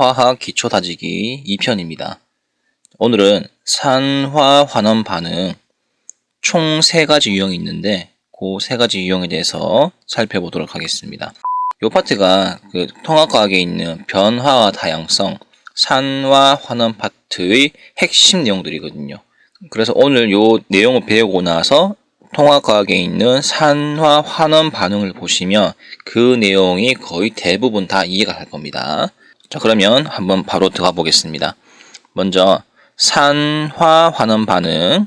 화학 기초 다지기 2편입니다. 오늘은 산화 환원 반응 총 3가지 유형이 있는데 그 3가지 유형에 대해서 살펴보도록 하겠습니다. 이 파트가 통합과학에 있는 변화와 다양성, 산화 환원 파트의 핵심 내용들이거든요. 그래서 오늘 이 내용을 배우고 나서 통합과학에 있는 산화 환원 반응을 보시면 그 내용이 거의 대부분 다 이해가 갈 겁니다. 자, 그러면 한번 바로 들어가 보겠습니다. 먼저 산화 환원 반응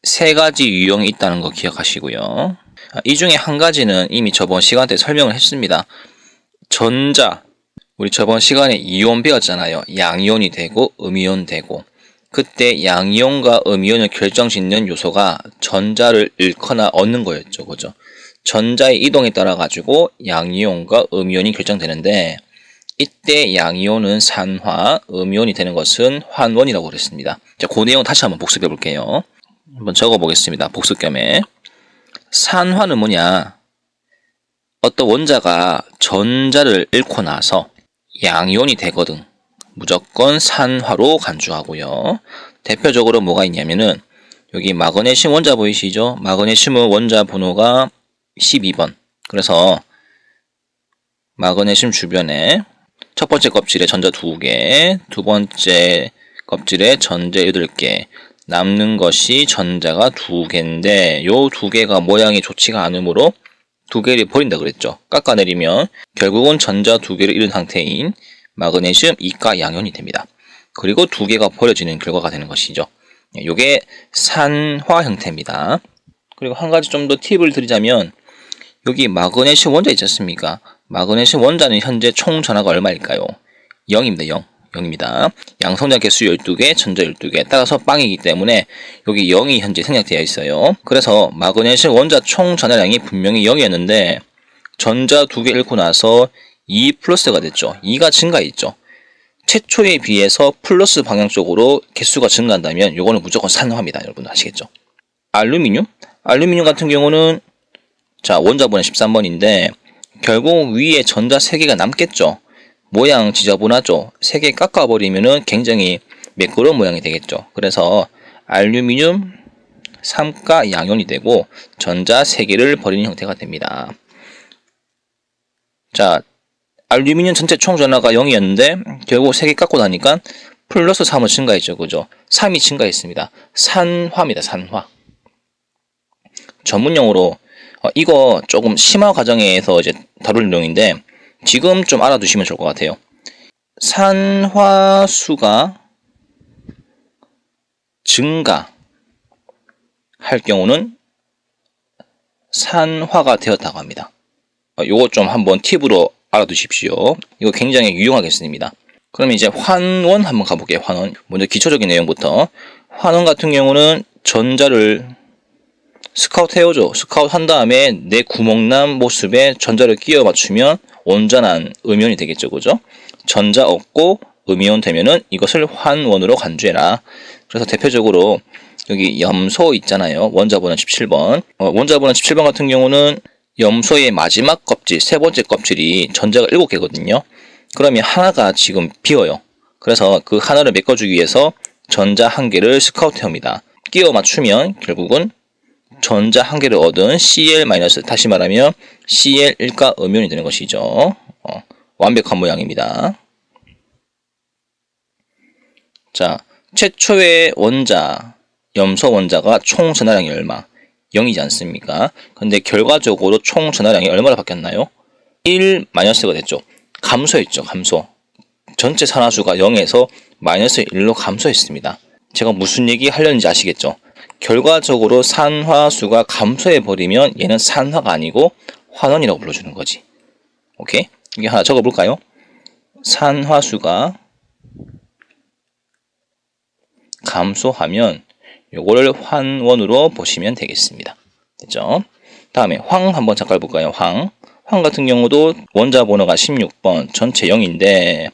3가지 유형이 있다는 거 기억하시고요. 이 중에 한 가지는 이미 저번 시간 때 설명을 했습니다. 전자, 우리 저번 시간에 이온 배웠잖아요. 양이온이 되고 음이온 되고, 그때 양이온과 음이온을 결정짓는 요소가 전자를 잃거나 얻는 거였죠. 그죠? 전자의 이동에 따라 가지고 양이온과 음이온이 결정되는데, 이때 양이온은 산화, 음이온이 되는 것은 환원이라고 그랬습니다. 자, 그 내용 다시 한번 복습해 볼게요. 한번 적어 보겠습니다. 복습 겸에. 산화는 뭐냐? 어떤 원자가 전자를 잃고 나서 양이온이 되거든. 무조건 산화로 간주하고요. 대표적으로 뭐가 있냐면은 여기 마그네슘 원자 보이시죠? 마그네슘은 원자 번호가 12번. 그래서 마그네슘 주변에 첫 번째 껍질에 전자 2개, 두 번째 껍질에 전자 8개, 남는 것이 전자가 2개인데 요 2개가 모양이 좋지가 않으므로 2개를 버린다 그랬죠. 깎아내리면 결국은 전자 2개를 잃은 상태인 마그네슘 이가 양이온이 됩니다. 그리고 2개가 버려지는 결과가 되는 것이죠. 요게 산화 형태입니다. 그리고 한 가지 좀 더 팁을 드리자면 여기 마그네슘 원자 있지 않습니까? 마그네슘 원자는 현재 총 전하가 얼마일까요? 0입니다. 0. 0입니다. 양성자 개수 12개, 전자 12개. 따라서 빵이기 때문에 여기 0이 현재 생략되어 있어요. 그래서 마그네슘 원자 총 전하량이 분명히 0이었는데 전자 2개 잃고 나서 2 플러스가 됐죠. 2가 증가했죠. 최초에 비해서 플러스 방향 쪽으로 개수가 증가한다면 이거는 무조건 산화입니다. 여러분 아시겠죠? 알루미늄 같은 경우는 자, 원자번호 13번인데 결국 위에 전자 3개가 남겠죠. 모양 지저분하죠. 3개 깎아버리면은 굉장히 매끄러운 모양이 되겠죠. 그래서 알루미늄 3가 양이온이 되고 전자 3개를 버리는 형태가 됩니다. 자, 알루미늄 전체 총 전하가 0이었는데 결국 3개 깎고 나니까 플러스 3을 증가했죠. 그죠? 3이 증가했습니다. 산화입니다. 산화. 전문용어로 이거 조금 심화 과정에서 이제 다룰 내용인데 지금 좀 알아두시면 좋을 것 같아요. 산화수가 증가할 경우는 산화가 되었다고 합니다. 요거 좀 한번 팁으로 알아두십시오. 이거 굉장히 유용하게 쓰입니다. 그러면 이제 환원 한번 가볼게요. 환원. 먼저 기초적인 내용부터. 환원 같은 경우는 전자를 스카우트 해오죠. 스카우트 한 다음에 내 구멍난 모습에 전자를 끼워 맞추면 온전한 음이온이 되겠죠. 그죠? 전자 없고 음이온 되면은 이것을 환원으로 간주해라. 그래서 대표적으로 여기 염소 있잖아요. 원자번호 17번. 원자번호 17번 같은 경우는 염소의 마지막 껍질, 세 번째 껍질이 전자가 7개거든요. 그러면 하나가 지금 비어요. 그래서 그 하나를 메꿔주기 위해서 전자 1개를 스카우트 해옵니다. 끼워 맞추면 결국은 전자 1개를 얻은 Cl- 다시 말하면 Cl1가 음이온이 되는 것이죠. 완벽한 모양입니다. 자, 최초의 원자, 염소 원자가 총 전하량이 얼마? 0이지 않습니까? 근데 결과적으로 총 전하량이 얼마나 바뀌었나요? 1-가 됐죠. 감소했죠. 감소. 전체 산화수가 0에서 마이너스 1로 감소했습니다. 제가 무슨 얘기 하려는지 아시겠죠? 결과적으로 산화수가 감소해버리면 얘는 산화가 아니고 환원이라고 불러주는 거지. 오케이? 이게 하나 적어볼까요? 산화수가 감소하면 요거를 환원으로 보시면 되겠습니다. 됐죠? 다음에 황 한번 잠깐 볼까요? 황 같은 경우도 원자 번호가 16번, 전체 0인데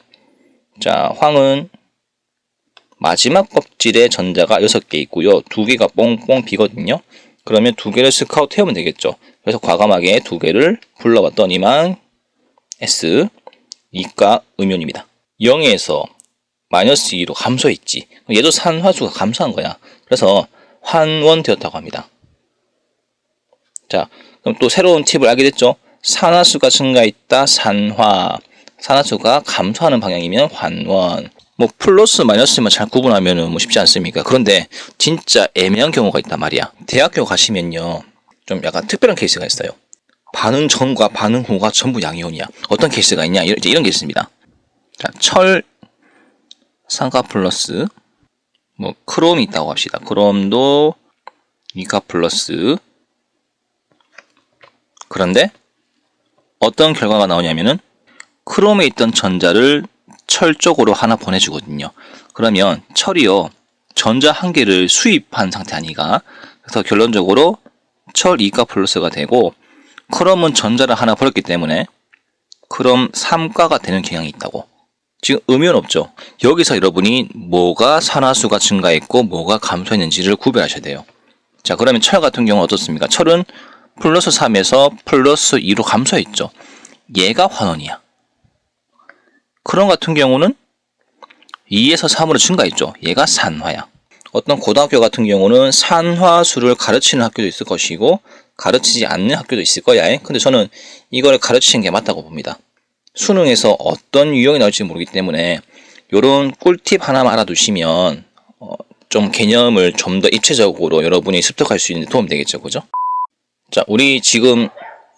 자, 황은 마지막 껍질에 전자가 6개 있고요. 2개가 뽕뽕 비거든요. 그러면 2개를 스카우트 해오면 되겠죠. 그래서 과감하게 2개를 불러봤더니만 S, 이가 음이온입니다. 0에서 마이너스 2로 감소했지. 얘도 산화수가 감소한 거야. 그래서 환원되었다고 합니다. 자, 그럼 또 새로운 팁을 알게 됐죠? 산화수가 증가했다, 산화. 산화수가 감소하는 방향이면 환원. 뭐 플러스 마이너스만 잘 구분하면은 뭐 쉽지 않습니까? 그런데 진짜 애매한 경우가 있단 말이야. 대학교 가시면요, 좀 약간 특별한 케이스가 있어요. 반응 전과 반응 후가 전부 양이온이야. 어떤 케이스가 있냐? 이런 게 있습니다. 자, 철 산가 플러스 뭐 크롬이 있다고 합시다. 크롬도 이가 플러스. 그런데 어떤 결과가 나오냐면은 크롬에 있던 전자를 철 쪽으로 하나 보내주거든요. 그러면 철이요, 전자 한 개를 수입한 상태 아니가. 그래서 결론적으로 철 2가 플러스가 되고, 크롬은 전자를 하나 버렸기 때문에 크롬 3가가 되는 경향이 있다고. 지금 의미는 없죠. 여기서 여러분이 뭐가 산화수가 증가했고 뭐가 감소했는지를 구별하셔야 돼요. 자, 그러면 철 같은 경우는 어떻습니까? 철은 플러스 3에서 플러스 2로 감소했죠. 얘가 환원이야. 크롬 같은 경우는 2에서 3으로 증가했죠. 얘가 산화야. 어떤 고등학교 같은 경우는 산화수를 가르치는 학교도 있을 것이고 가르치지 않는 학교도 있을 거야. 근데 저는 이걸 가르치는 게 맞다고 봅니다. 수능에서 어떤 유형이 나올지 모르기 때문에 이런 꿀팁 하나만 알아두시면 좀 개념을 좀 더 입체적으로 여러분이 습득할 수 있는 데 도움이 되겠죠. 그죠? 자, 우리 지금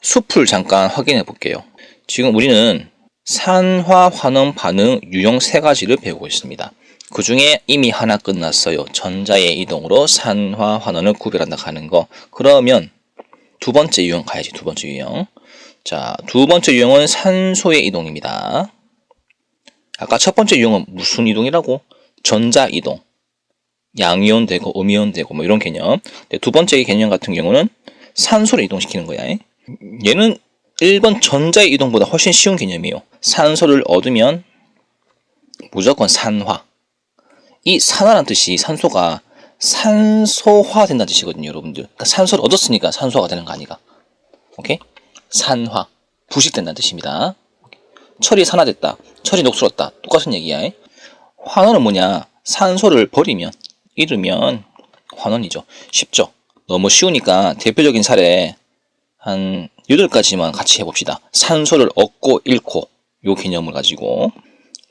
숲을 잠깐 확인해 볼게요. 지금 우리는 산화, 환원, 반응, 유형 3가지를 배우고 있습니다. 그 중에 이미 하나 끝났어요. 전자의 이동으로 산화, 환원을 구별한다 하는 거. 그러면 두 번째 유형 가야지. 두 번째 유형. 자, 두 번째 유형은 산소의 이동입니다. 아까 첫 번째 유형은 무슨 이동이라고? 전자 이동. 양이온 되고 음이온 되고 뭐 이런 개념. 두 번째 개념 같은 경우는 산소를 이동시키는 거야. 얘는 1번 전자의 이동보다 훨씬 쉬운 개념이에요. 산소를 얻으면 무조건 산화. 이 산화라는 뜻이 산소가 산소화 된다는 뜻이거든요, 여러분들. 그러니까 산소를 얻었으니까 산소가 되는 거 아니가. 오케이? 산화. 부식된다는 뜻입니다. 철이 산화됐다. 철이 녹슬었다. 똑같은 얘기야. 환원은 뭐냐? 산소를 버리면, 잃으면 환원이죠. 쉽죠? 너무 쉬우니까 대표적인 사례 한 8가지만 같이 해봅시다. 산소를 얻고 잃고 요 개념을 가지고.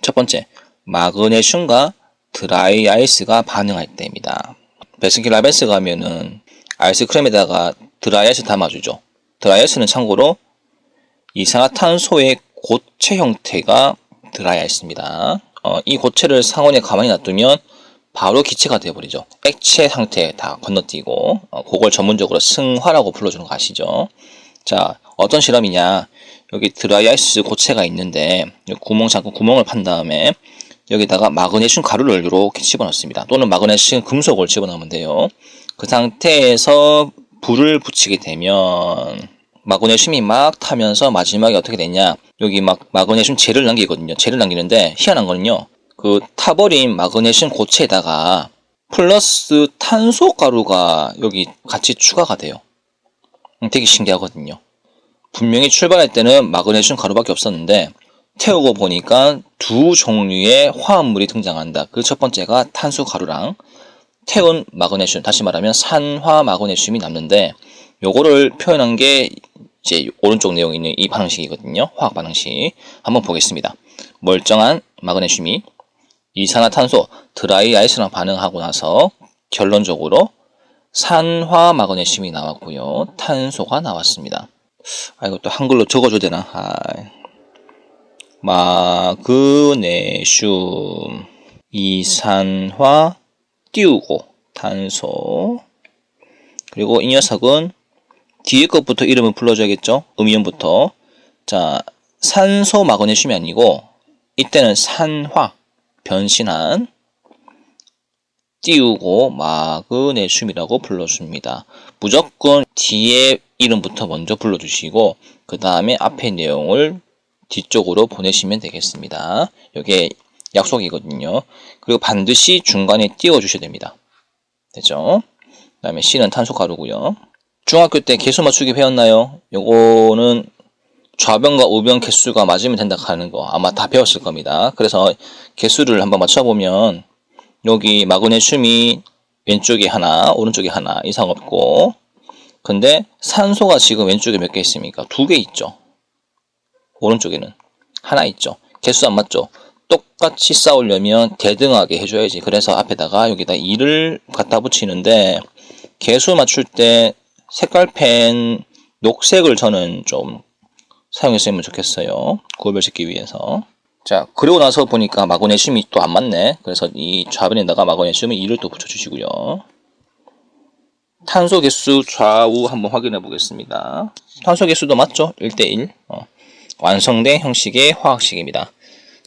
첫 번째, 마그네슘과 드라이 아이스가 반응할 때입니다. 베스킨라빈스 가면은 아이스크림에다가 드라이 아이스 담아주죠. 드라이 아이스는 참고로 이산화탄소의 고체 형태가 드라이 아이스입니다. 이 고체를 상온에 가만히 놔두면 바로 기체가 되어버리죠. 액체 상태에 다 건너뛰고, 그걸 전문적으로 승화라고 불러주는 거 아시죠? 자, 어떤 실험이냐? 여기 드라이 아이스 고체가 있는데 잠깐 구멍을 판 다음에 여기다가 마그네슘 가루를 이렇게 집어넣습니다. 또는 마그네슘 금속을 집어넣으면 돼요. 그 상태에서 불을 붙이게 되면 마그네슘이 막 타면서 마지막에 어떻게 되냐? 여기 막 마그네슘 젤을 남기거든요. 젤을 남기는데 희한한 거는요, 그 타버린 마그네슘 고체에다가 플러스 탄소 가루가 여기 같이 추가가 돼요. 되게 신기하거든요. 분명히 출발할 때는 마그네슘 가루밖에 없었는데 태우고 보니까 두 종류의 화합물이 등장한다. 그 첫 번째가 탄소 가루랑 태운 마그네슘, 다시 말하면 산화 마그네슘이 남는데, 요거를 표현한 게 이제 오른쪽 내용에 있는 이 반응식이거든요. 화학 반응식. 한번 보겠습니다. 멀쩡한 마그네슘이 이산화탄소 드라이 아이스랑 반응하고 나서 결론적으로 산화 마그네슘이 나왔고요. 탄소가 나왔습니다. 이거 또 한글로 적어줘야 되나? 마그네슘 이산화 띄우고 탄소. 그리고 이 녀석은 뒤에 것부터 이름을 불러줘야겠죠? 음이온부터. 자, 산소 마그네슘이 아니고 이때는 산화, 변신한, 띄우고 마그네슘이라고 불러줍니다. 무조건 뒤에 이름부터 먼저 불러주시고 그 다음에 앞에 내용을 뒤쪽으로 보내시면 되겠습니다. 이게 약속이거든요. 그리고 반드시 중간에 띄워주셔야 됩니다. 됐죠? 그 다음에 C는 탄소 가루고요. 중학교 때 개수 맞추기 배웠나요? 요거는 좌변과 우변 개수가 맞으면 된다 하는 거 아마 다 배웠을 겁니다. 그래서 개수를 한번 맞춰보면 여기 마그네슘이 왼쪽에 하나, 오른쪽에 하나 이상 없고, 근데 산소가 지금 왼쪽에 몇 개 있습니까? 2개 있죠. 오른쪽에는 하나 있죠. 개수 안 맞죠? 똑같이 싸우려면 대등하게 해줘야지. 그래서 앞에다가 여기다 2를 갖다 붙이는데, 개수 맞출 때 색깔펜 녹색을 저는 좀 사용했으면 좋겠어요. 구별짓기 위해서. 자, 그리고 나서 보니까 마그네슘이 또 안 맞네. 그래서 이 좌변에다가 마그네슘을 2를 또 붙여주시고요. 탄소 개수 좌우 한번 확인해 보겠습니다. 탄소 개수도 맞죠? 1대1. 완성된 형식의 화학식입니다.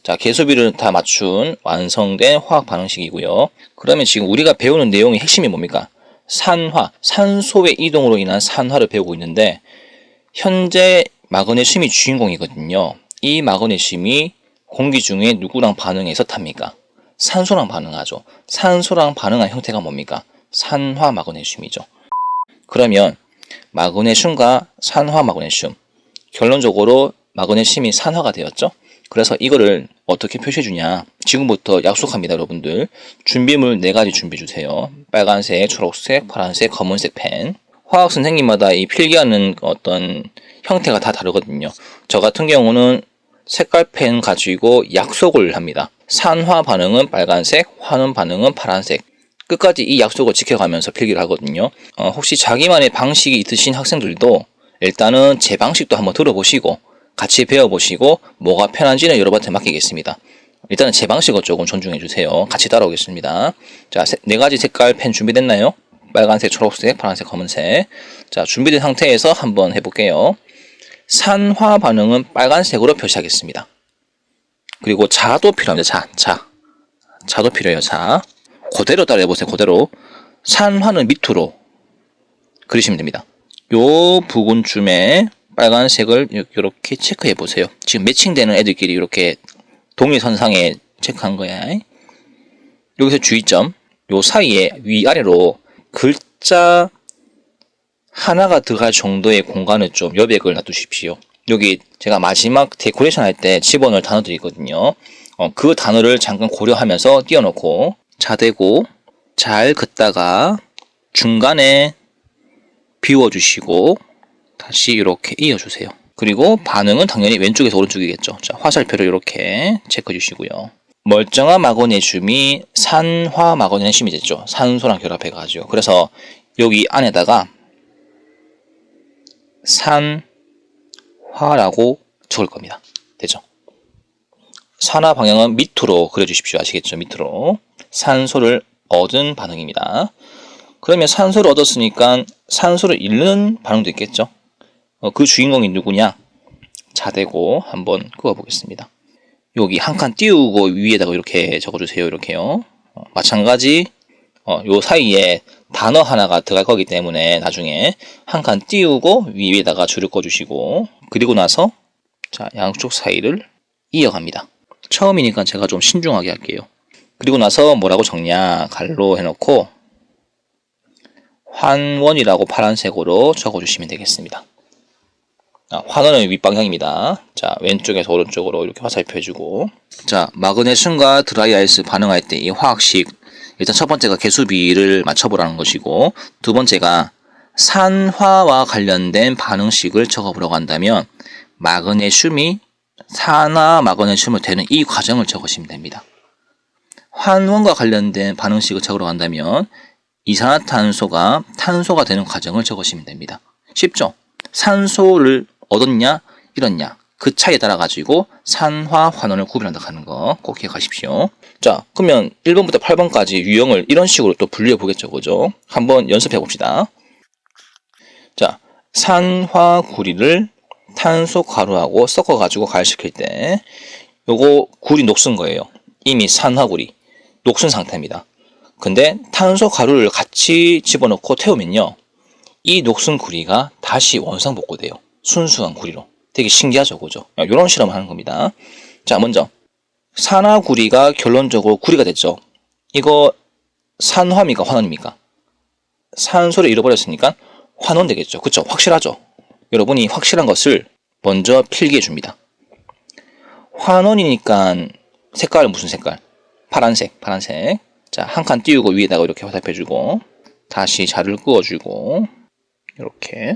자, 개수비를 다 맞춘 완성된 화학 반응식이고요. 그러면 지금 우리가 배우는 내용의 핵심이 뭡니까? 산화, 산소의 이동으로 인한 산화를 배우고 있는데, 현재 마그네슘이 주인공이거든요. 이 마그네슘이 공기 중에 누구랑 반응해서 탑니까? 산소랑 반응하죠. 산소랑 반응한 형태가 뭡니까? 산화 마그네슘이죠. 그러면 마그네슘과 산화 마그네슘, 결론적으로 마그네슘이 산화가 되었죠. 그래서 이거를 어떻게 표시해 주냐, 지금부터 약속합니다. 여러분들 준비물 4가지 준비해 주세요. 빨간색, 초록색, 파란색, 검은색 펜. 화학 선생님마다 이 필기하는 어떤 형태가 다 다르거든요. 저 같은 경우는 색깔펜 가지고 약속을 합니다. 산화 반응은 빨간색, 환원 반응은 파란색. 끝까지 이 약속을 지켜가면서 필기를 하거든요. 혹시 자기만의 방식이 있으신 학생들도 일단은 제 방식도 한번 들어보시고 같이 배워보시고 뭐가 편한지는 여러분한테 맡기겠습니다. 일단은 제 방식을 조금 존중해 주세요. 같이 따라오겠습니다. 자, 4가지 색깔 펜 준비됐나요? 빨간색, 초록색, 파란색, 검은색. 자, 준비된 상태에서 한번 해볼게요. 산화 반응은 빨간색으로 표시하겠습니다. 그리고 자도 필요합니다. 자도 필요해요. 자, 그대로 따라해보세요. 그대로. 산화는 밑으로 그리시면 됩니다. 요 부분쯤에 빨간색을 이렇게 체크해 보세요. 지금 매칭되는 애들끼리 이렇게 동일선상에 체크한 거야. 여기서 주의점, 요 사이에 위아래로 글자 하나가 들어갈 정도의 공간을 좀 여백을 놔두십시오. 여기 제가 마지막 데코레이션 할 때 집어넣을 단어들이 있거든요. 그 단어를 잠깐 고려하면서 띄워놓고 자대고 잘 긋다가 중간에 비워주시고 다시 이렇게 이어주세요. 그리고 반응은 당연히 왼쪽에서 오른쪽이겠죠. 자, 화살표를 이렇게 체크해 주시고요. 멀쩡한 마그네슘이 산화 마그네슘이 됐죠. 산소랑 결합해가지고. 그래서 여기 안에다가 산화라고 적을 겁니다. 되죠? 산화 방향은 밑으로 그려주십시오. 아시겠죠? 밑으로. 산소를 얻은 반응입니다. 그러면 산소를 얻었으니까 산소를 잃는 반응도 있겠죠? 그 주인공이 누구냐? 자대고 한번 그어보겠습니다. 여기 한 칸 띄우고 위에다가 이렇게 적어주세요. 이렇게요. 마찬가지 요 사이에 단어 하나가 들어갈 거기 때문에 나중에 한 칸 띄우고 위에다가 줄을 꺼주시고, 그리고 나서 자, 양쪽 사이를 이어갑니다. 처음이니까 제가 좀 신중하게 할게요. 그리고 나서 뭐라고 적냐, 갈로 해놓고 환원이라고 파란색으로 적어주시면 되겠습니다. 환원은 윗방향입니다. 자, 왼쪽에서 오른쪽으로 이렇게 화살표 해주고, 자, 마그네슘과 드라이아이스 반응할 때 이 화학식, 일단 첫 번째가 개수비를 맞춰보라는 것이고, 두 번째가 산화와 관련된 반응식을 적어보라고 한다면 마그네슘이 산화 마그네슘을 되는 이 과정을 적으시면 됩니다. 환원과 관련된 반응식을 적으러 간다면 이산화탄소가 탄소가 되는 과정을 적으시면 됩니다. 쉽죠? 산소를 얻었냐, 잃었냐, 그 차이에 따라 가지고 산화, 환원을 구별한다 하는 거 꼭 기억하십시오. 자, 그러면 1번부터 8번까지 유형을 이런 식으로 또 분류해 보겠죠, 그죠? 한번 연습해 봅시다. 자, 산화구리를 탄소 가루하고 섞어 가지고 가열시킬 때 요거 구리 녹슨 거예요. 이미 산화구리 녹슨 상태입니다. 근데 탄소 가루를 같이 집어넣고 태우면요, 이 녹슨 구리가 다시 원상복구돼요. 순수한 구리로. 되게 신기하죠, 그죠? 이런 실험을 하는 겁니다. 자, 먼저 산화구리가 결론적으로 구리가 됐죠. 이거 산화입니까, 환원입니까? 산소를 잃어버렸으니까 환원되겠죠. 그쵸? 확실하죠? 여러분이 확실한 것을 먼저 필기해 줍니다. 환원이니까 색깔은 무슨 색깔? 파란색. 자, 한 칸 띄우고 위에다가 이렇게 화살표 주고 다시 자를 그어주고 이렇게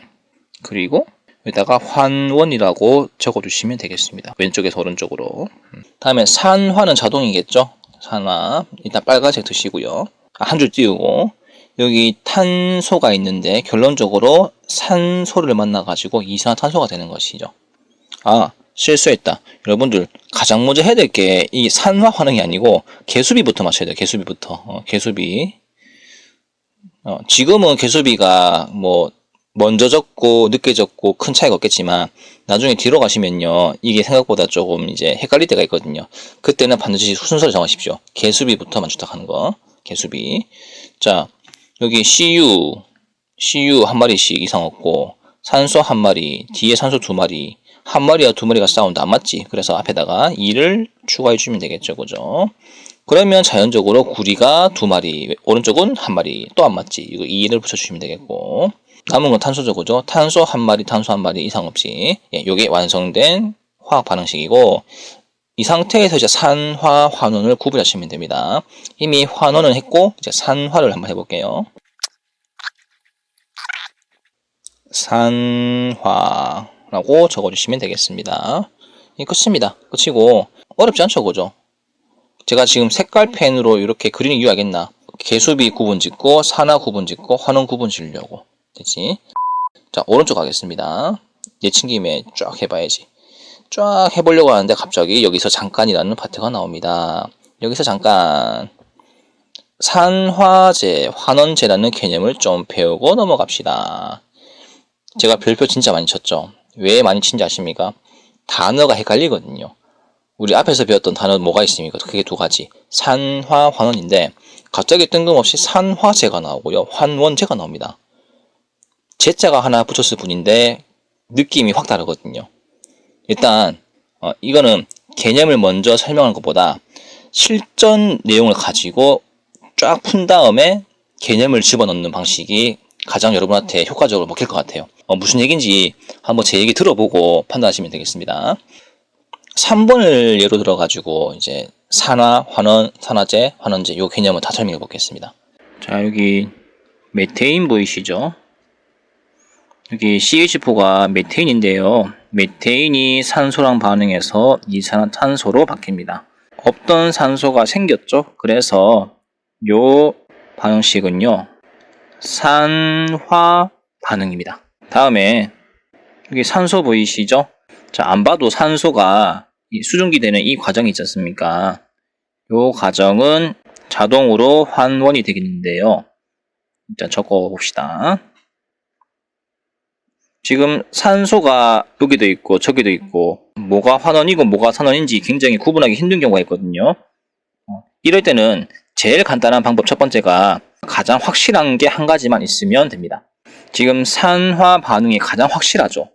그리고 여기다가 환원이라고 적어주시면 되겠습니다. 왼쪽에서 오른쪽으로. 다음에 산화는 자동이겠죠? 산화. 일단 빨간색 드시고요. 한 줄 띄우고 여기 탄소가 있는데 결론적으로 산소를 만나가지고 이산화탄소가 되는 것이죠. 아, 실수했다. 여러분들 가장 먼저 해야 될 게 이 산화 환원이 아니고 개수비부터 맞춰야 돼요. 개수비부터. 개수비. 지금은 개수비가 뭐 먼저 적고 늦게 적고 큰 차이가 없겠지만 나중에 뒤로 가시면요 이게 생각보다 조금 이제 헷갈릴 때가 있거든요. 그때는 반드시 순서를 정하십시오. 개수비부터 맞추다 하는 거. 개수비. 자, 여기 CU 한 마리씩 이상 없고 산소 한 마리, 뒤에 산소 두 마리, 한 마리와 두 마리가 싸운다. 안 맞지? 그래서 앞에다가 2를 추가해 주면 되겠죠. 그죠? 그러면 자연적으로 구리가 두 마리, 오른쪽은 한 마리. 또 안 맞지? 이거 2를 붙여주시면 되겠고 남은 건 탄소죠. 그죠? 탄소 한 마리 이상 없이. 예, 요게 완성된 화학 반응식이고 이 상태에서 이제 산화 환원을 구분하시면 됩니다. 이미 환원은 했고 이제 산화를 한번 해볼게요. 산화라고 적어주시면 되겠습니다. 이 끝입니다. 끝이고 어렵지 않죠, 그죠? 제가 지금 색깔 펜으로 이렇게 그리는 이유 알겠나? 개수비 구분 짓고 산화 구분 짓고 환원 구분 지으려고. 됐지? 자, 오른쪽 가겠습니다. 예친 김에 쫙 해봐야지. 쫙 해보려고 하는데 갑자기 여기서 잠깐이라는 파트가 나옵니다. 여기서 잠깐 산화제, 환원제라는 개념을 좀 배우고 넘어갑시다. 제가 별표 진짜 많이 쳤죠. 왜 많이 친지 아십니까? 단어가 헷갈리거든요. 우리 앞에서 배웠던 단어 뭐가 있습니까? 그게 두 가지. 산화, 환원인데 갑자기 뜬금없이 산화제가 나오고요. 환원제가 나옵니다. 제자가 하나 붙였을 뿐인데 느낌이 확 다르거든요. 일단 이거는 개념을 먼저 설명하는 것보다 실전 내용을 가지고 쫙 푼 다음에 개념을 집어넣는 방식이 가장 여러분한테 효과적으로 먹힐 것 같아요. 무슨 얘기인지 한번 제 얘기 들어보고 판단하시면 되겠습니다. 3번을 예로 들어가지고 이제 산화, 환원, 산화제, 환원제 이 개념을 다 설명해 보겠습니다. 자, 여기 메테인 보이시죠? 여기 CH4가 메테인인데요. 메테인이 산소랑 반응해서 이산화탄소로 바뀝니다. 없던 산소가 생겼죠. 그래서 요 반응식은요. 산화 반응입니다. 다음에 여기 산소 보이시죠? 자, 안 봐도 산소가 수증기 되는 이 과정이 있지 않습니까? 요 과정은 자동으로 환원이 되겠는데요. 일단 적어 봅시다. 지금 산소가 여기도 있고 저기도 있고 뭐가 환원이고 뭐가 산원인지 굉장히 구분하기 힘든 경우가 있거든요. 이럴 때는 제일 간단한 방법 첫 번째가 가장 확실한 게 한 가지만 있으면 됩니다. 지금 산화 반응이 가장 확실하죠.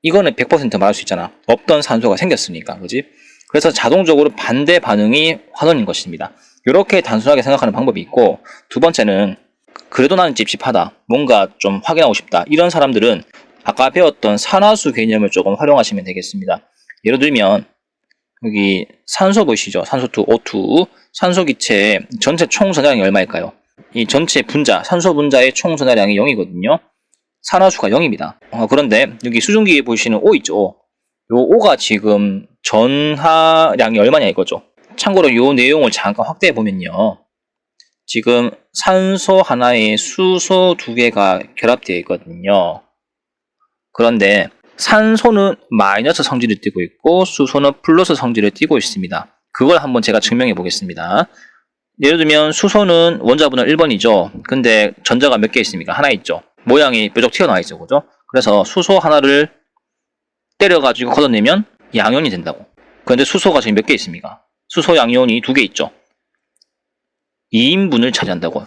이거는 100% 말할 수 있잖아. 없던 산소가 생겼으니까, 그지? 그래서 자동적으로 반대 반응이 환원인 것입니다. 이렇게 단순하게 생각하는 방법이 있고, 두 번째는 그래도 나는 찝찝하다. 뭔가 좀 확인하고 싶다. 이런 사람들은 아까 배웠던 산화수 개념을 조금 활용하시면 되겠습니다. 예를 들면 여기 산소 보이시죠? 산소2, O2. 산소 기체의 전체 총 전하량이 얼마일까요? 이 전체 분자, 산소 분자의 총 전하량이 0이거든요. 산화수가 0입니다. 그런데 여기 수증기에 보이시는 O 있죠? 요 O가 지금 전하량이 얼마냐 이거죠. 참고로 이 내용을 잠깐 확대해 보면요. 지금 산소 하나에 수소 두 개가 결합되어 있거든요. 그런데 산소는 마이너스 성질을 띠고 있고 수소는 플러스 성질을 띠고 있습니다. 그걸 한번 제가 증명해 보겠습니다. 예를 들면 수소는 원자번호 1번이죠. 근데 전자가 몇 개 있습니까? 하나 있죠. 모양이 뾰족 튀어나와 있죠. 그죠? 그래서 수소 하나를 때려가지고 걷어내면 양이온이 된다고. 그런데 수소가 지금 몇 개 있습니까? 수소 양이온이 2개 있죠. 2인분을 차지한다고.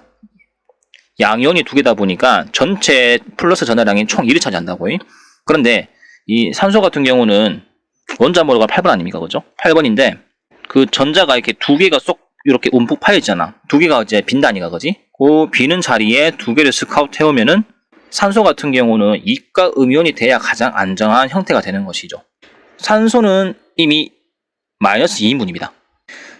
양이온이 2개다 보니까 전체 플러스 전하량이 총 2를 차지한다고. 그런데 이 산소 같은 경우는 원자번호가 8번 아닙니까? 그죠? 8번인데 그 전자가 이렇게 2개가 쏙 이렇게 움푹 파여 있잖아. 2개가 이제 빈 단위가 그지? 그 비는 자리에 2개를 스카우트 해오면은 산소 같은 경우는 이과 음이온이 돼야 가장 안정한 형태가 되는 것이죠. 산소는 이미 마이너스 2인분입니다.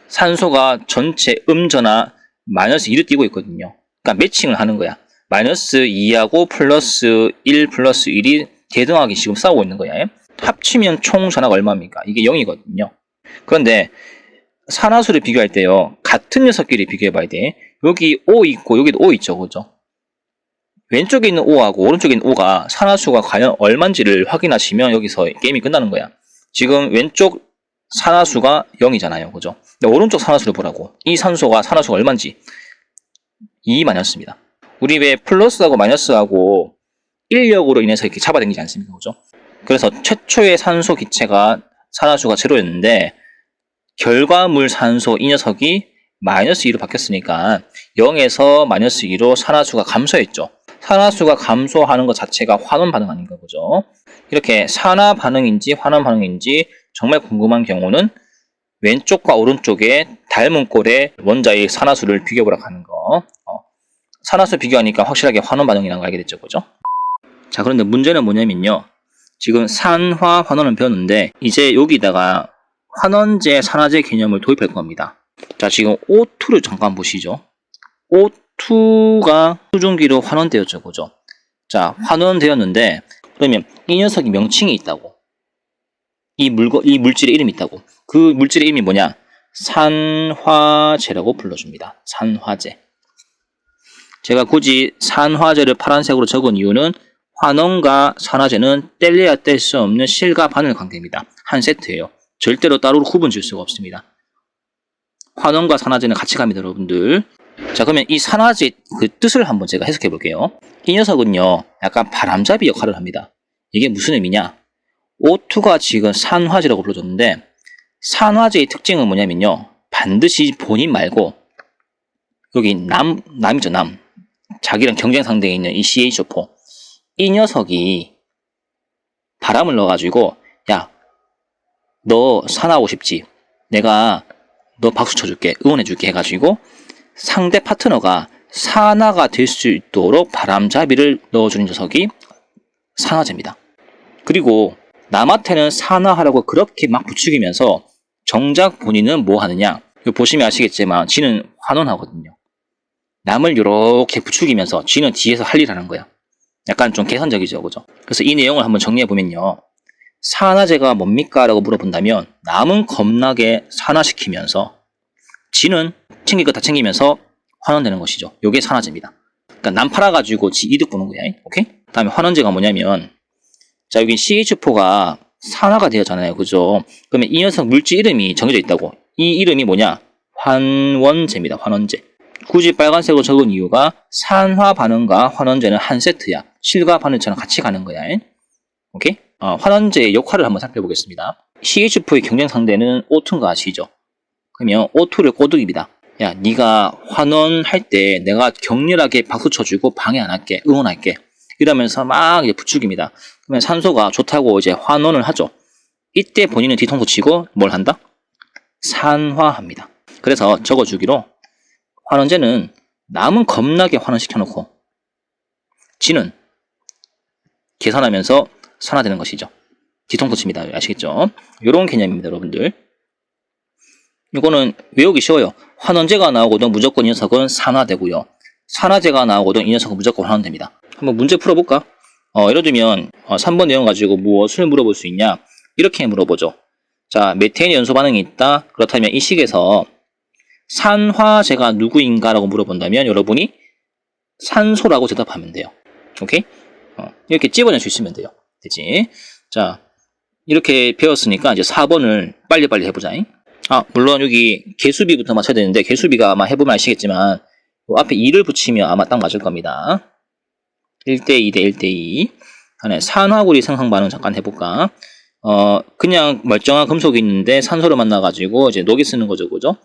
산소가 전체 음전하 마이너스 2를 띄고 있거든요. 그러니까 매칭을 하는 거야. 마이너스 2하고 플러스 1 플러스 1이 대등하게 지금 싸우고 있는 거야. 합치면 총 전하가 얼마입니까? 이게 0이거든요. 그런데 산화수를 비교할 때요. 같은 녀석끼리 비교해 봐야 돼. 여기 O 있고 여기도 O 있죠. 그죠? 왼쪽에 있는 O하고 오른쪽에 있는 O가 산화수가 과연 얼마인지를 확인하시면 여기서 게임이 끝나는 거야. 지금 왼쪽 산화수가 0이잖아요. 그죠? 근데 오른쪽 산화수를 보라고. 이 산소가 산화수가 얼마인지 2 마이너스입니다. 우리 왜 플러스하고 마이너스하고 인력으로 인해서 이렇게 잡아당기지 않습니까? 그죠? 그래서 최초의 산소 기체가 산화수가 제로였는데 결과물 산소 이 녀석이 마이너스 2로 바뀌었으니까 0에서 마이너스 2로 산화수가 감소했죠. 산화수가 감소하는 것 자체가 환원 반응 아닌가 보죠. 이렇게 산화 반응인지 환원 반응인지 정말 궁금한 경우는 왼쪽과 오른쪽에 닮은 꼴의 원자의 산화수를 비교해보라고 하는 거. 산화수 비교하니까 확실하게 환원 반응이라는 걸 알게 됐죠. 그죠? 자, 그런데 문제는 뭐냐면요. 지금 산화 환원을 배웠는데 이제 여기다가 환원제, 산화제 개념을 도입할 겁니다. 자, 지금 O2를 잠깐 보시죠. O2가 수증기로 환원되었죠. 그죠? 자, 환원되었는데 그러면 이 녀석이 명칭이 있다고. 이 물질의 이름이 있다고. 그 물질의 이름이 뭐냐? 산화제라고 불러줍니다. 산화제. 제가 굳이 산화제를 파란색으로 적은 이유는 환원과 산화제는 뗄래야 뗄 수 없는 실과 바늘 관계입니다. 한 세트예요. 절대로 따로 구분 지을 수가 없습니다. 환원과 산화제는 같이 갑니다, 여러분들. 자, 그러면 이 산화제 그 뜻을 한번 제가 해석해 볼게요. 이 녀석은요, 약간 바람잡이 역할을 합니다. 이게 무슨 의미냐? O2가 지금 산화제라고 불러줬는데 산화제의 특징은 뭐냐면요. 반드시 본인 말고 여기 남이죠, 남. 자기랑 경쟁 상대에 있는 이 CH4. 이 녀석이 바람을 넣어가지고 야, 너 산화하고 싶지? 내가 너 박수 쳐줄게, 응원해줄게 해가지고 상대 파트너가 산화가 될 수 있도록 바람잡이를 넣어주는 녀석이 산화제입니다. 그리고 남한테는 산화하라고 그렇게 막 부추기면서 정작 본인은 뭐 하느냐? 이거 보시면 아시겠지만 지는 환원하거든요. 남을 이렇게 부추기면서 지는 뒤에서 할 일 하는 거야. 약간 좀 계산적이죠, 그죠? 그래서 이 내용을 한번 정리해 보면요. 산화제가 뭡니까? 라고 물어본다면 남은 겁나게 산화시키면서 지는 챙길 거 다 챙기면서 환원되는 것이죠. 요게 산화제입니다. 그러니까 남 팔아가지고 지 이득 보는 거야. 오케이? 다음에 환원제가 뭐냐면 자, 여기 CH4가 산화가 되었잖아요. 그죠? 그러면 이 녀석 물질 이름이 정해져 있다고. 이 이름이 뭐냐? 환원제입니다. 환원제. 굳이 빨간색으로 적은 이유가 산화 반응과 환원제는 한 세트야. 실과 바늘처럼 같이 가는 거야. 오케이? 환원제의 역할을 한번 살펴보겠습니다. CH4의 경쟁 상대는 O2인 거 아시죠? 그러면 O2를 꼬드깁니다. 야, 네가 환원할 때 내가 격렬하게 박수 쳐주고 방해 안 할게. 응원할게. 이러면서 막 이제 부추깁니다. 그러면 산소가 좋다고 이제 환원을 하죠. 이때 본인은 뒤통수 치고 뭘 한다? 산화합니다. 그래서 적어주기로 환원제는 남은 겁나게 환원시켜놓고 지는 계산하면서 산화되는 것이죠. 뒤통수 칩니다. 아시겠죠? 이런 개념입니다, 여러분들. 이거는 외우기 쉬워요. 환원제가 나오고도 무조건 이 녀석은 산화되고요. 산화제가 나오고도 이 녀석은 무조건 환원됩니다. 한번 문제 풀어볼까? 예를 들면 3번 내용 가지고 무엇을 물어볼 수 있냐? 이렇게 물어보죠. 자, 메테인 연소 반응이 있다. 그렇다면 이 식에서 산화제가 누구인가 라고 물어본다면 여러분이 산소라고 대답하면 돼요. 오케이? 이렇게 집어낼 수 있으면 돼요. 되지? 자, 이렇게 배웠으니까 이제 4번을 빨리빨리 해보자. 물론 여기 개수비부터 맞춰야 되는데 개수비가 아마 해보면 아시겠지만 앞에 2를 붙이면 아마 딱 맞을 겁니다. 1대2 대 1대2. 다음에 산화구리 생성 반응 잠깐 해볼까? 그냥 멀쩡한 금속이 있는데 산소를 만나가지고 이제 녹이 쓰는 거죠, 그죠?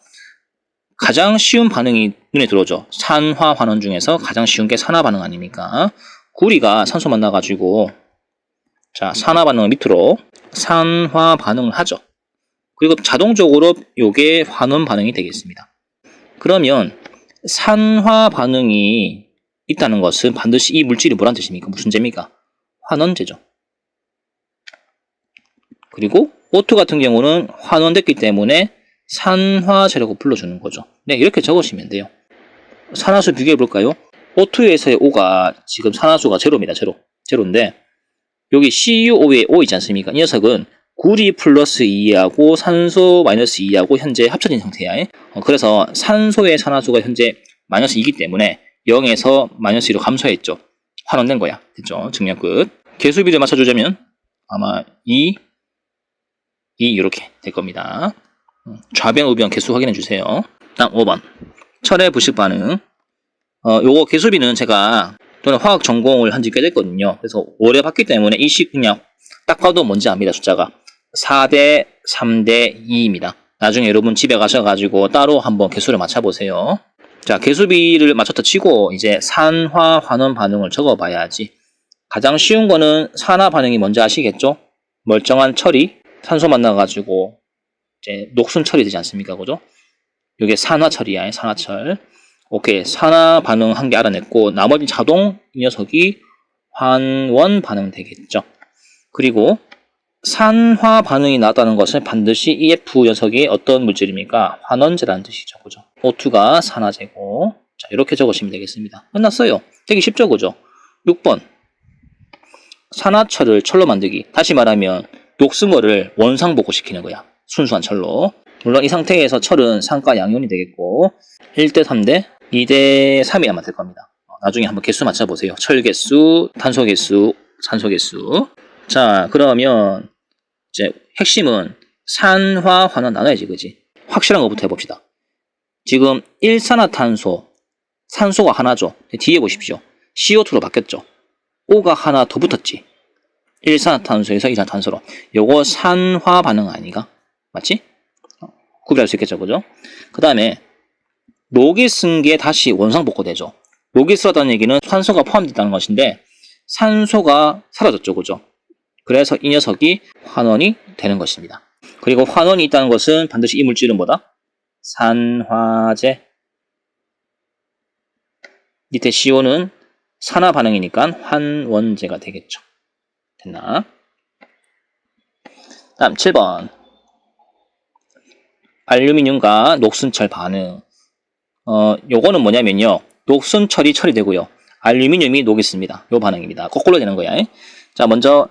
가장 쉬운 반응이 눈에 들어오죠. 산화 환원 중에서 가장 쉬운 게 산화 반응 아닙니까? 구리가 산소 만나가지고 자, 산화 반응을 밑으로 산화 반응을 하죠. 그리고 자동적으로 요게 환원 반응이 되겠습니다. 그러면 산화 반응이 있다는 것은 반드시 이 물질이 뭐란 뜻입니까? 무슨 제입니까? 환원제죠. 그리고 O2 같은 경우는 환원됐기 때문에 산화제라고 불러주는 거죠. 네, 이렇게 적으시면 돼요. 산화수 비교해 볼까요? O2에서의 O가 지금 산화수가 제로입니다. 제로인데 여기 CuO의 O 있지 않습니까? 이 녀석은 구리 플러스 2하고 산소 마이너스 2하고 현재 합쳐진 상태야. 그래서 산소의 산화수가 현재 마이너스 2이기 때문에 0에서 마이너스 2로 감소했죠. 환원된 거야. 됐죠? 증명 끝. 개수비를 맞춰주자면 아마 2 이렇게 될 겁니다. 좌변, 우변 개수 확인해 주세요. 다음 5번. 철의 부식 반응. 요거 개수비는 제가 또는 화학 전공을 한 지 꽤 됐거든요. 그래서 오래 봤기 때문에 이 식 그냥 딱 봐도 뭔지 압니다. 숫자가 4대 3대 2입니다. 나중에 여러분 집에 가셔가지고 따로 한번 개수를 맞춰보세요. 자, 개수비를 맞췄다 치고 이제 산화 환원 반응을 적어봐야지. 가장 쉬운 거는 산화 반응이 뭔지 아시겠죠? 멀쩡한 철이 산소 만나가지고 이제 녹슨 철이 되지 않습니까? 그죠? 이게 산화철이야. 산화철. 오케이. 산화 반응 한 개 알아냈고 나머지 자동 이 녀석이 환원 반응 되겠죠. 그리고 산화 반응이 나왔다는 것은 반드시 EF 녀석이 어떤 물질입니까? 환원제라는 뜻이죠. 그죠? O2가 산화제고. 자, 이렇게 적으시면 되겠습니다. 끝났어요. 되게 쉽죠? 그죠? 6번. 산화철을 철로 만들기. 다시 말하면 녹슨거를 원상복구시키는 거야. 순수한 철로. 물론 이 상태에서 철은 산가 양이온이 되겠고 1대 3대 2대 3이 아마 될 겁니다. 나중에 한번 개수 맞춰보세요. 철 개수, 탄소 개수, 산소 개수. 자, 그러면 이제 핵심은 산화, 환원 나눠야지, 그지? 확실한 것부터 해봅시다. 지금 일산화탄소, 산소가 하나죠. 뒤에 보십시오. CO2로 바뀌었죠. O가 하나 더 붙었지. 일산화탄소에서 이산화탄소로. 요거 산화 반응 아니가? 맞지? 구별할 수 있겠죠, 그죠? 그 다음에 녹이 쓴 게 다시 원상복구되죠. 녹이 쓰었다는 얘기는 산소가 포함됐다는 것인데 산소가 사라졌죠, 그죠? 그래서 이 녀석이 환원이 되는 것입니다. 그리고 환원이 있다는 것은 반드시 이 물질은 뭐다? 산화제. 밑에 CO는 산화 반응이니까 환원제가 되겠죠. 됐나? 다음 7번. 알루미늄과 녹슨철 반응. 요거는 뭐냐면요. 녹슨철이 철이 되고요. 알루미늄이 녹이 씁니다. 요 반응입니다. 거꾸로 되는 거야. 자, 먼저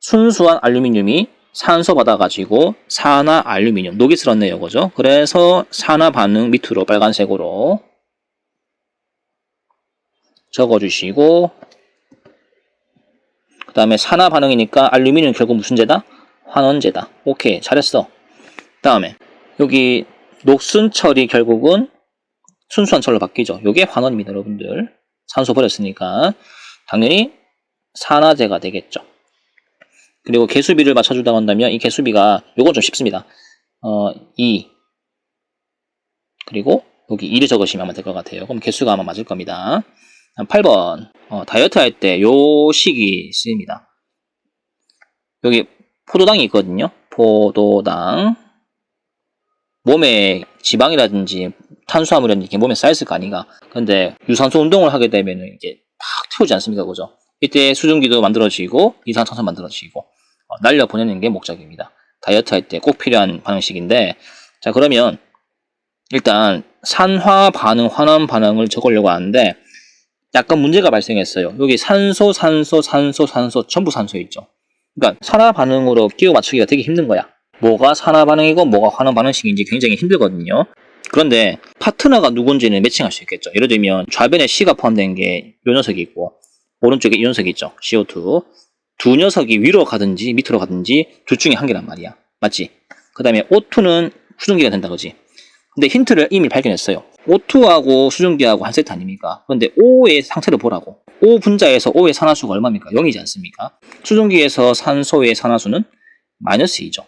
순수한 알루미늄이 산소 받아가지고 산화 알루미늄, 녹이 쓸었네요. 그죠? 그래서 산화 반응 밑으로 빨간색으로 적어주시고 그 다음에 산화 반응이니까 알루미늄 결국 무슨 제다? 환원제다. 오케이, 잘했어. 다음에 여기 녹슨철이 결국은 순수한 철로 바뀌죠. 요게 환원입니다, 여러분들. 산소 버렸으니까 당연히 산화제가 되겠죠. 그리고 개수비를 맞춰주다고 한다면 이 개수비가 요건 좀 쉽습니다. 2 그리고 여기 2를 적으시면 아마 될 것 같아요. 그럼 개수가 아마 맞을 겁니다. 8번 다이어트 할 때 요 식이 쓰입니다. 여기 포도당이 있거든요. 포도당 몸에 지방이라든지 탄수화물이라든지 이렇게 몸에 쌓였을 거 아닌가. 근데 유산소 운동을 하게 되면 이제 팍 태우지 않습니까, 그죠? 이때 수증기도 만들어지고 이산화탄소 만들어지고 날려 보내는 게 목적입니다. 다이어트 할 때 꼭 필요한 반응식인데, 자, 그러면 일단 산화 반응, 환원 반응을 적으려고 하는데 약간 문제가 발생했어요. 여기 산소, 산소, 산소, 산소 전부 산소 있죠. 그러니까 산화 반응으로 끼워 맞추기가 되게 힘든 거야. 뭐가 산화 반응이고 뭐가 환원 반응식인지 굉장히 힘들거든요. 그런데 파트너가 누군지는 매칭할 수 있겠죠. 예를 들면 좌변에 C가 포함된 게 이 녀석이 있고 오른쪽에 이 녀석이 있죠. CO2. 두 녀석이 위로 가든지 밑으로 가든지 둘 중에 한 개란 말이야. 맞지? 그 다음에 O2는 수증기가 된다, 그지? 근데 힌트를 이미 발견했어요. O2하고 수증기하고 한 세트 아닙니까? 그런데 O의 상태를 보라고. O 분자에서 O의 산화수가 얼마입니까? 0이지 않습니까? 수증기에서 산소의 산화수는 마이너스 2죠.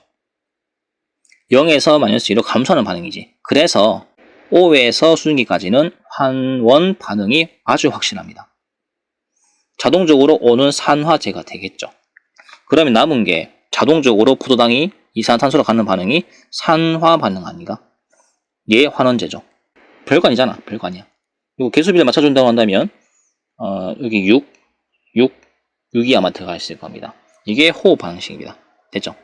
0에서 마이너스 2로 감소하는 반응이지. 그래서 O에서 수증기까지는 환원 반응이 아주 확실합니다. 자동적으로 O는 산화제가 되겠죠. 그러면 남은 게 자동적으로 포도당이 이산화탄소로 갖는 반응이 산화 반응 아닌가? 얘 환원제죠. 별거 아니잖아. 별거 아니야. 요 개수비를 맞춰준다고 한다면 여기 6이 아마 들어가 있을 겁니다. 이게 호흡 방식입니다. 됐죠?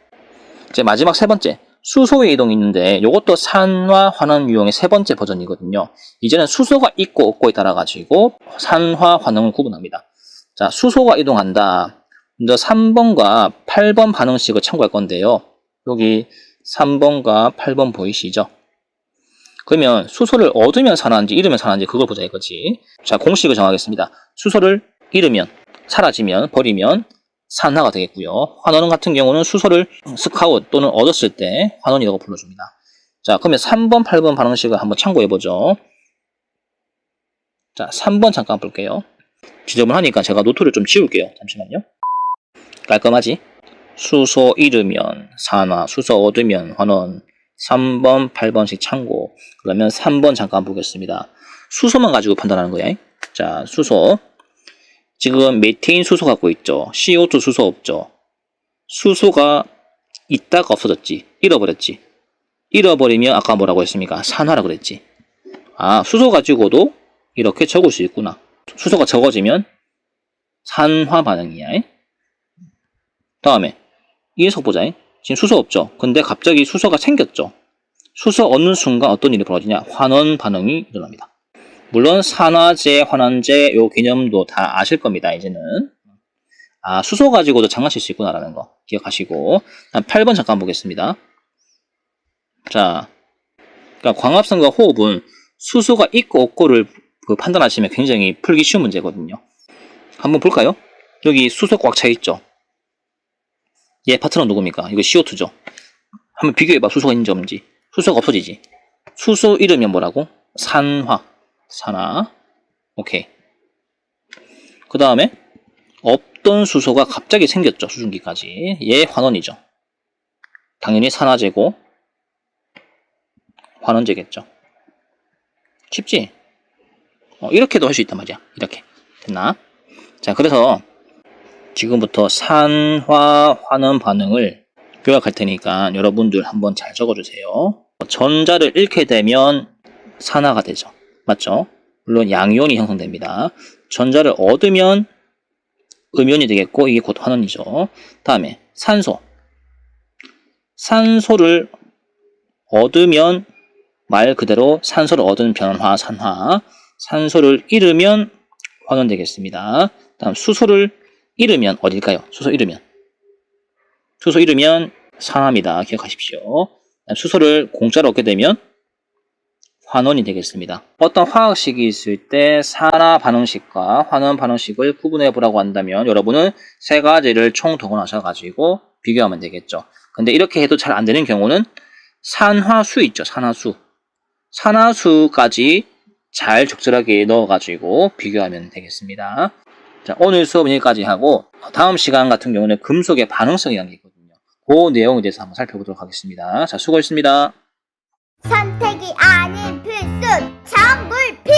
이제 마지막 세 번째, 수소의 이동이 있는데 이것도 산화 환원 유형의 세 번째 버전이거든요. 이제는 수소가 있고 없고에 따라 가지고 산화 환원을 구분합니다. 자, 수소가 이동한다. 먼저 3번과 8번 반응식을 참고할 건데요. 여기 3번과 8번 보이시죠? 그러면 수소를 얻으면 산화인지 잃으면 산화인지 그걸 보자 이거지. 자, 공식을 정하겠습니다. 수소를 잃으면, 사라지면, 버리면 산화가 되겠고요. 환원 같은 경우는 수소를 스카웃 또는 얻었을 때 환원이라고 불러줍니다. 자, 그러면 3번, 8번 반응식을 한번 참고해보죠. 자, 3번 잠깐 볼게요. 지저분하니까 제가 노트를 좀 지울게요. 잠시만요. 깔끔하지? 수소 잃으면 산화, 수소 얻으면 환원. 3번, 8번씩 참고. 그러면 3번 잠깐 보겠습니다. 수소만 가지고 판단하는 거야. 자, 수소. 지금 메테인 수소 갖고 있죠. CO2 수소 없죠. 수소가 있다가 없어졌지. 잃어버렸지. 잃어버리면 아까 뭐라고 했습니까? 산화라 그랬지. 아, 수소 가지고도 이렇게 적을 수 있구나. 수소가 적어지면 산화 반응이야. 다음에 이 녀석 보자. 지금 수소 없죠. 근데 갑자기 수소가 생겼죠. 수소 얻는 순간 어떤 일이 벌어지냐? 환원 반응이 일어납니다. 물론 산화제, 환원제 요 개념도 다 아실 겁니다. 이제는. 아, 수소 가지고도 장난칠 수 있구나라는 거 기억하시고. 8번 잠깐 보겠습니다. 자, 그러니까 광합성과 호흡은 수소가 있고 없고를 판단하시면 굉장히 풀기 쉬운 문제거든요. 한번 볼까요? 여기 수소 꽉 차 있죠. 얘 파트너 누굽니까? 이거 CO2죠. 한번 비교해봐. 수소가 있는지 없는지. 수소가 없어지지. 수소 잃으면 뭐라고? 산화. 오케이. 그 다음에 없던 수소가 갑자기 생겼죠. 수증기까지. 얘 환원이죠. 당연히 산화제고 환원제겠죠. 쉽지? 이렇게도 할 수 있단 말이야. 이렇게. 됐나? 자, 그래서 지금부터 산화 환원 반응을 요약할 테니까 여러분들 한번 잘 적어주세요. 전자를 잃게 되면 산화가 되죠. 맞죠? 물론 양이온이 형성됩니다. 전자를 얻으면 음이온이 되겠고 이게 곧 환원이죠. 다음에 산소. 산소를 얻으면 말 그대로 산소를 얻은 변화, 산화. 산소를 잃으면 환원되겠습니다. 다음 수소를 잃으면 어딜까요? 수소 잃으면 산화입니다. 기억하십시오. 수소를 공짜로 얻게 되면 환원이 되겠습니다. 어떤 화학식이 있을 때 산화 반응식과 환원 반응식을 구분해 보라고 한다면 여러분은 세 가지를 총동원하셔가지고 비교하면 되겠죠. 근데 이렇게 해도 잘 안 되는 경우는 산화수 있죠. 산화수까지 잘 적절하게 넣어가지고 비교하면 되겠습니다. 자, 오늘 수업은 여기까지 하고 다음 시간 같은 경우는 금속의 반응성이라는 게 있거든요. 그 내용에 대해서 한번 살펴보도록 하겠습니다. 자, 수고했습니다. 선택이 아닌 필수, 정물필!